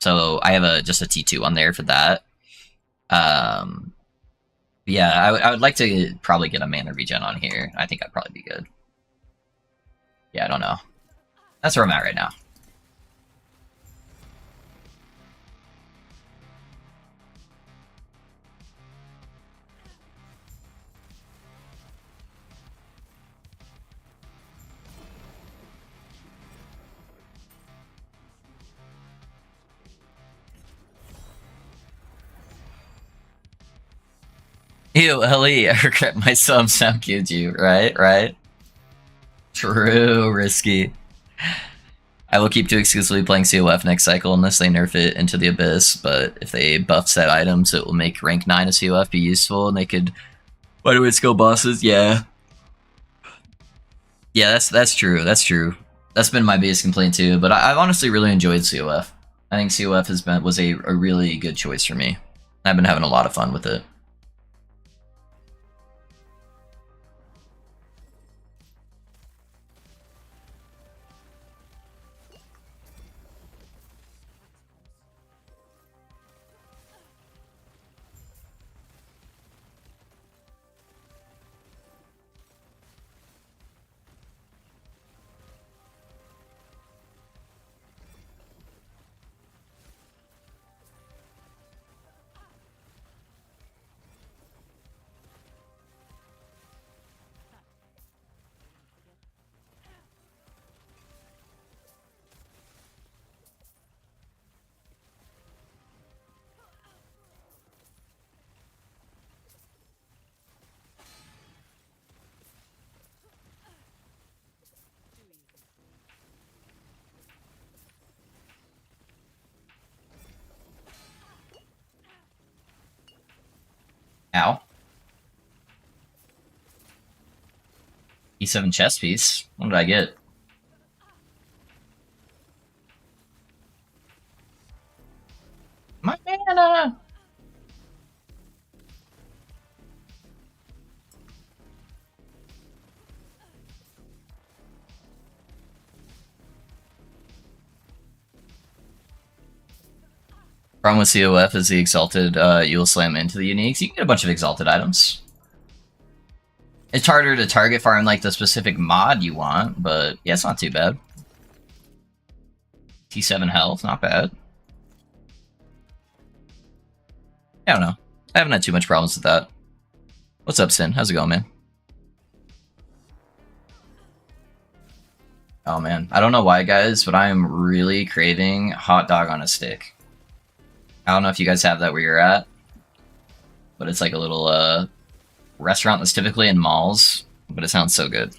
So I have just a T2 on there for that. Yeah, I would like to probably get a mana regen on here. I think I'd probably be good. Yeah, I don't know. That's where I'm at right now. Ew, Ellie, I regret my sub sound cute you. Right? True, risky. I will keep to exclusively playing COF next cycle unless they nerf it into the abyss, but if they buff set items, it will make rank 9 of COF be useful, and they could... Why do it skill bosses? Yeah. Yeah, that's true, that's true. That's been my biggest complaint too, but I've honestly really enjoyed COF. I think COF was a really good choice for me. I've been having a lot of fun with it. Ow. E7 chess piece. What did I get? My mana! Problem with COF is the exalted, you'll slam into the uniques. You can get a bunch of exalted items. It's harder to target farm like the specific mod you want, but yeah, it's not too bad. T7 health, not bad. I don't know. I haven't had too much problems with that. What's up, Sin? How's it going, man? Oh man, I don't know why, guys, but I am really craving hot dog on a stick. I don't know if you guys have that where you're at, but it's like a little restaurant that's typically in malls, but it sounds so good.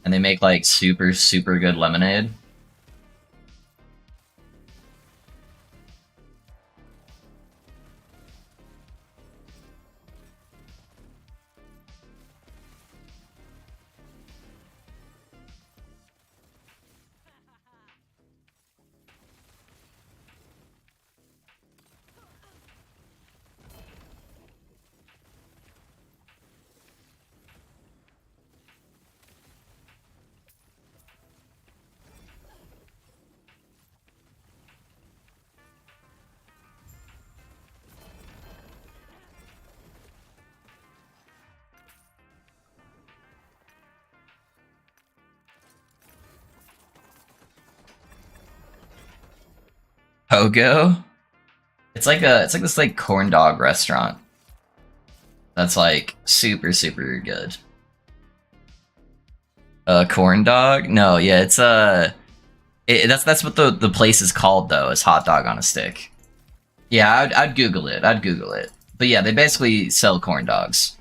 And they make like super, super good lemonade. Pogo? It's like this like corn dog restaurant. That's like super, super good. Corn dog? No, yeah, it's that's what the place is called though, is hot dog on a stick. Yeah, I'd Google it. I'd Google it. But yeah, they basically sell corn dogs.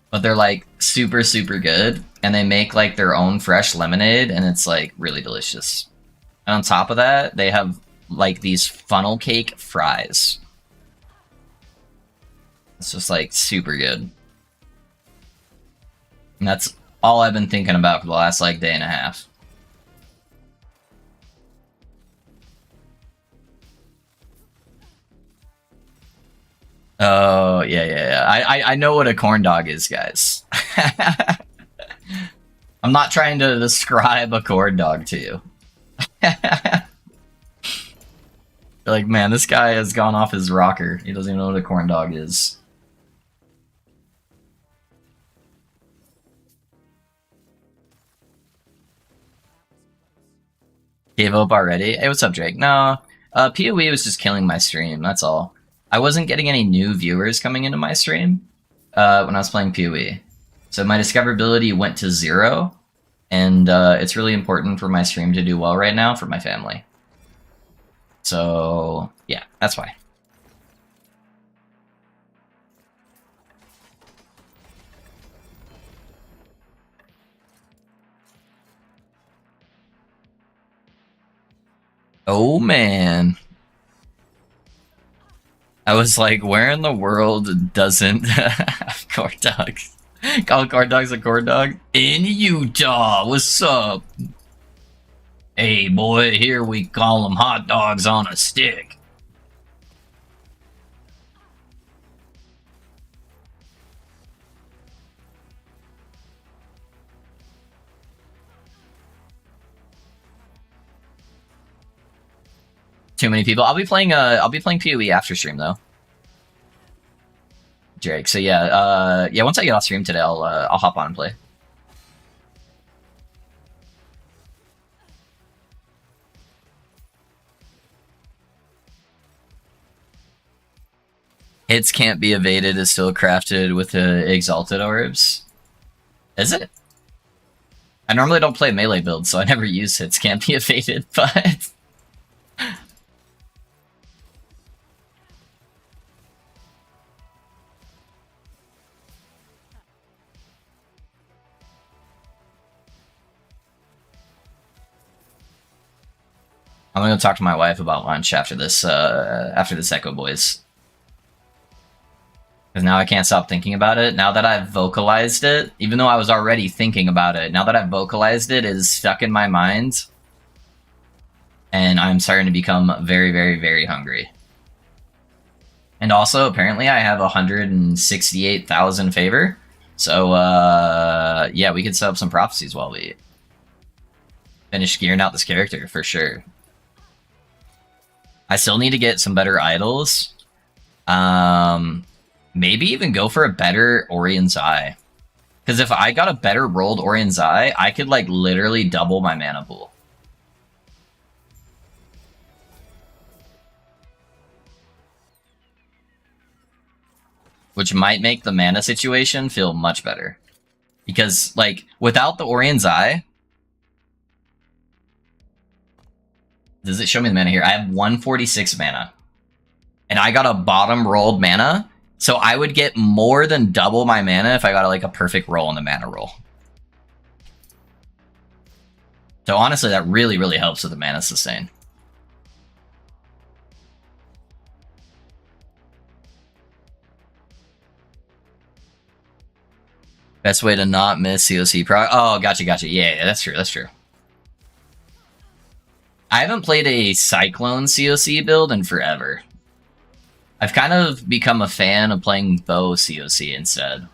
But they're like super, super good, and they make like their own fresh lemonade, and it's like really delicious. And on top of that, they have like these funnel cake fries. It's just like super good. And that's all I've been thinking about for the last like day and a half. Oh, yeah. I know what a corn dog is, guys. I'm not trying to describe a corn dog to you. Like, man, this guy has gone off his rocker. He doesn't even know what a corn dog is. Gave up already? Hey, what's up, Drake? No, PoE was just killing my stream, that's all. I wasn't getting any new viewers coming into my stream when I was playing PoE. So my discoverability went to 0, and it's really important for my stream to do well right now for my family. So, yeah, that's why. Oh, man. I was like, where in the world doesn't have corn dogs? Call corn dogs a corn dog? In Utah, what's up? Hey, boy, here we call them hot dogs on a stick. Too many people. I'll be playing PoE after stream though. Drake. So yeah, yeah. Once I get off stream today, I'll hop on and play. Hits can't be evaded is still crafted with the exalted orbs. Is it? I normally don't play melee builds, so I never use hits can't be evaded, but I'm gonna talk to my wife about lunch after this Echo Boys. Because now I can't stop thinking about it. Now that I've vocalized it, even though I was already thinking about it, now that I've vocalized it, it is stuck in my mind. And I'm starting to become very, very, very hungry. And also, apparently, I have 168,000 favor. So, yeah, we could set up some prophecies while we finish gearing out this character, for sure. I still need to get some better idols. Maybe even go for a better Orion's Eye. Because if I got a better rolled Orion's Eye, I could like literally double my mana pool. Which might make the mana situation feel much better. Because, like, without the Orion's Eye... Does it show me the mana here? I have 146 mana. And I got a bottom rolled mana. So I would get more than double my mana if I got, like, a perfect roll in the mana roll. So honestly, that really, really helps with the mana sustain. Best way to not miss COC pro. Oh, gotcha. Yeah, that's true. I haven't played a Cyclone COC build in forever. I've kind of become a fan of playing Bow COC instead.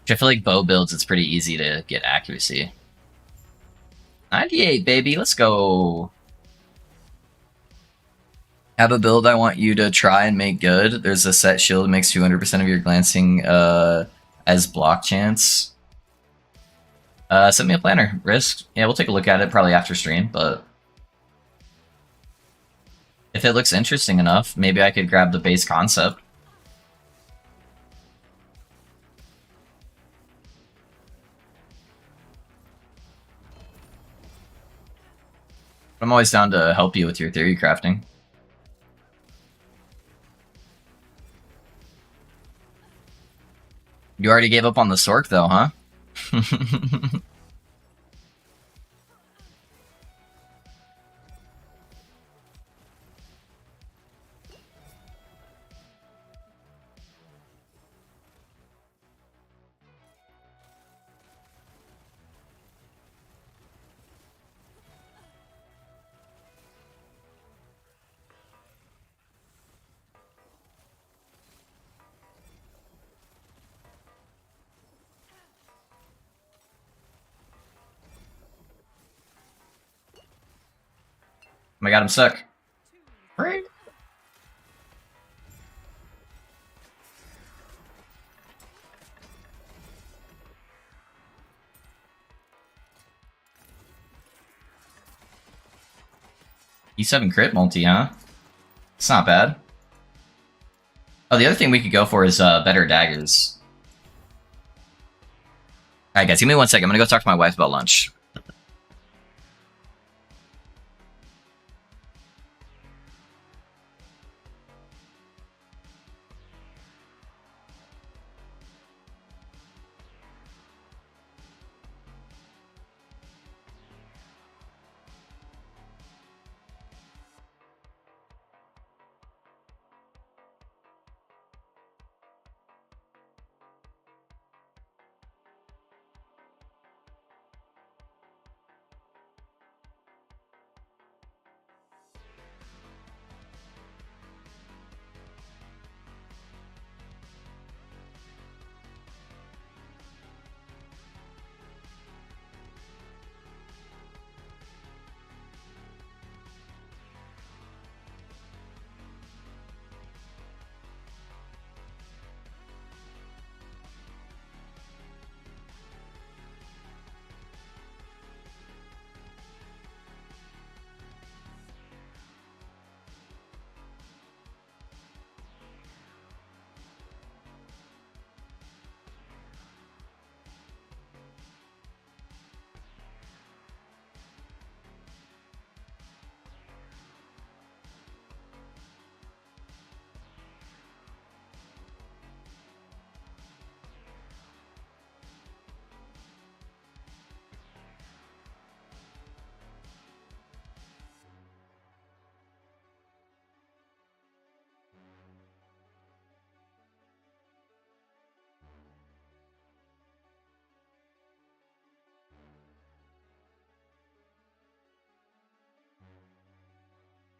Which I feel like Bow builds, it's pretty easy to get accuracy. 98, baby. Let's go. Have a build I want you to try and make good. There's a set shield that makes 200% of your glancing as block chance. Send me a planner. Risk. Yeah, we'll take a look at it probably after stream, but if it looks interesting enough, maybe I could grab the base concept. I'm always down to help you with your theory crafting. You already gave up on the Sork, though, huh? Oh my god, I'm stuck. Right. E7 crit multi, huh? It's not bad. Oh, the other thing we could go for is better daggers. Alright guys, give me 1 second. I'm gonna go talk to my wife about lunch.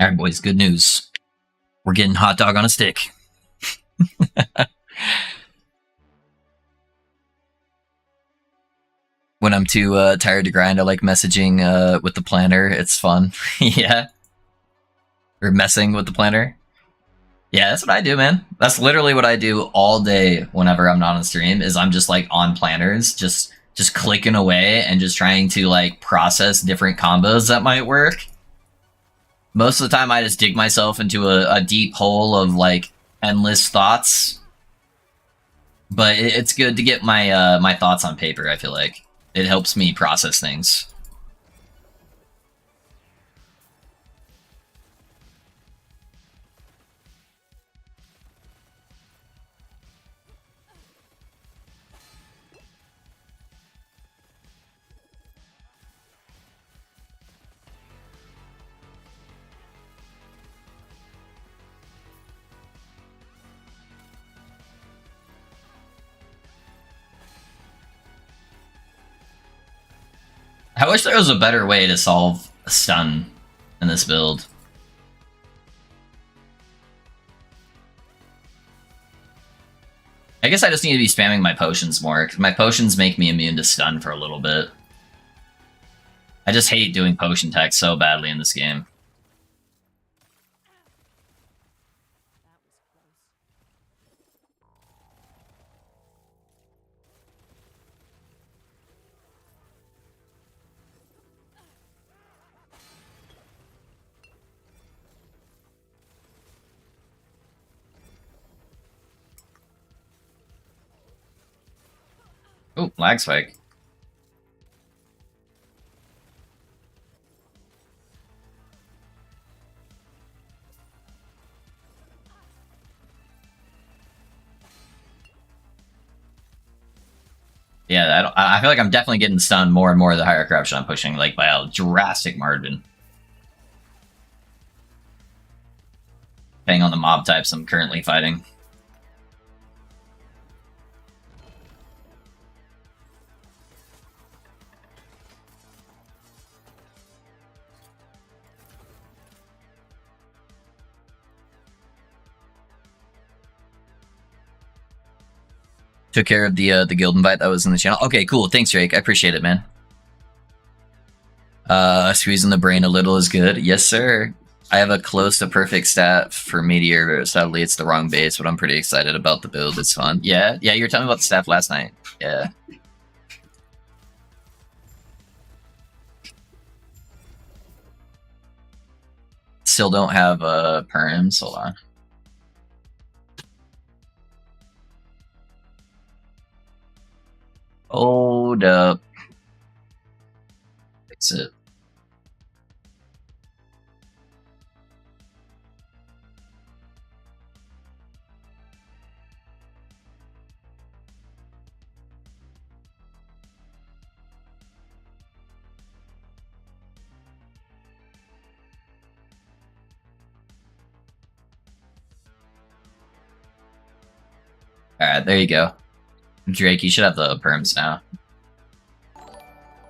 Alright boys, good news. We're getting hot dog on a stick. When I'm too tired to grind, I like messaging with the planner. It's fun. Yeah. Or messing with the planner. Yeah, that's what I do, man. That's literally what I do all day whenever I'm not on stream, is I'm just like on planners, just clicking away and just trying to like process different combos that might work. Most of the time I just dig myself into a deep hole of like endless thoughts. But it's good to get my my thoughts on paper, I feel like. It helps me process things. I wish there was a better way to solve stun in this build. I guess I just need to be spamming my potions more, because my potions make me immune to stun for a little bit. I just hate doing potion tech so badly in this game. Oh, lag spike. Yeah, I feel like I'm definitely getting stunned more and more the higher corruption I'm pushing, like by a drastic margin. Depending on the mob types I'm currently fighting. Took care of the guild invite that was in the channel. Okay, cool. Thanks, Drake. I appreciate it, man. Squeezing the brain a little is good. Yes, sir. I have a close to perfect stat for Meteor. Sadly, it's the wrong base, but I'm pretty excited about the build. It's fun. Yeah, you were telling me about the staff last night. Yeah. Still don't have perms. Hold on. Hold up. Fix it. Alright, there you go. Drake, you should have the perms now.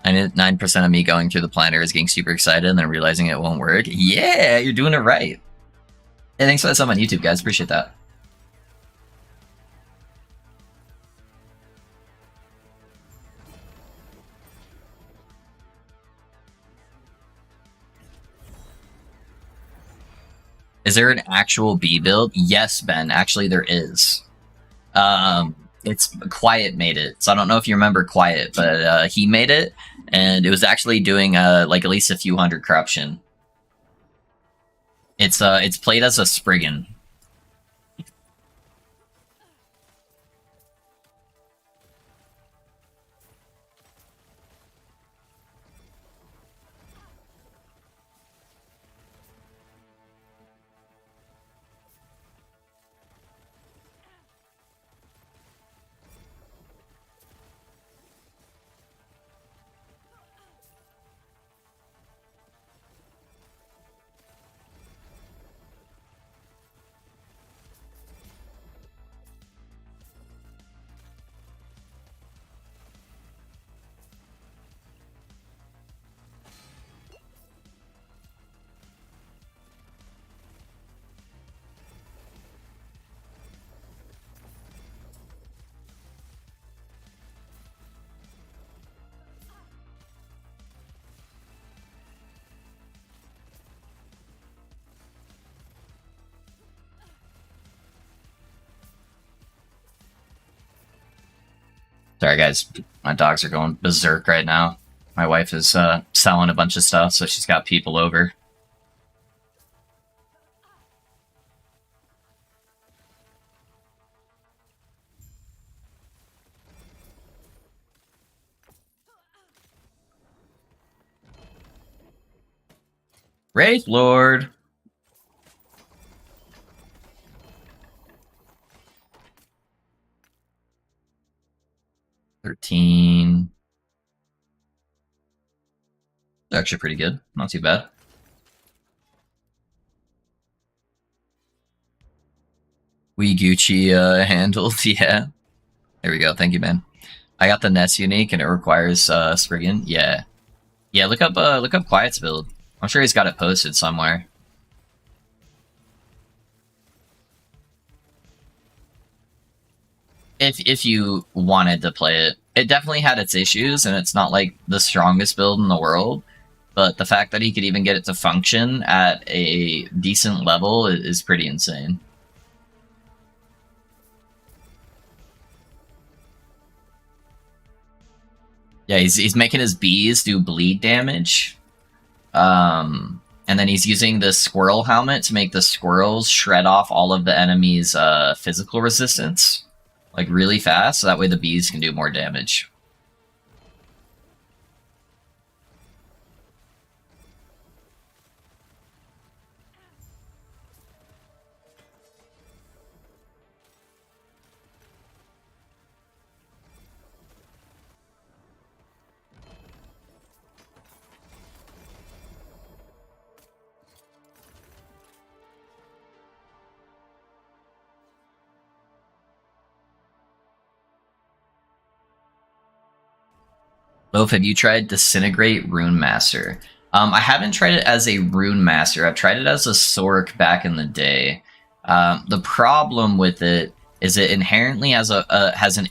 I know 9% of me going through the planner is getting super excited and then realizing it won't work. Yeah, you're doing it right. Hey, thanks for that sub on YouTube, guys. Appreciate that. Is there an actual B build? Yes, Ben. Actually, there is. It's Quiet made it. So I don't know if you remember Quiet, but he made it, and it was actually doing like at least a few hundred corruption. It's played as a Spriggan. Sorry, guys. My dogs are going berserk right now. My wife is selling a bunch of stuff, so she's got people over. Wraith Lord! $13. Actually pretty good. Not too bad. We Gucci handled, yeah. There we go, thank you, man. I got the Ness unique and it requires Spriggan. Yeah. Yeah, look up Quiet's build. I'm sure he's got it posted somewhere. If you wanted to play it. It definitely had its issues, and it's not like the strongest build in the world. But the fact that he could even get it to function at a decent level is pretty insane. Yeah, he's making his bees do bleed damage. And then he's using the squirrel helmet to make the squirrels shred off all of the enemy's physical resistance. Like, really fast, so that way the bees can do more damage. Loaf, have you tried Disintegrate Rune Master? I haven't tried it as a Rune Master. I've tried it as a Sork back in the day. The problem with it is it inherently has an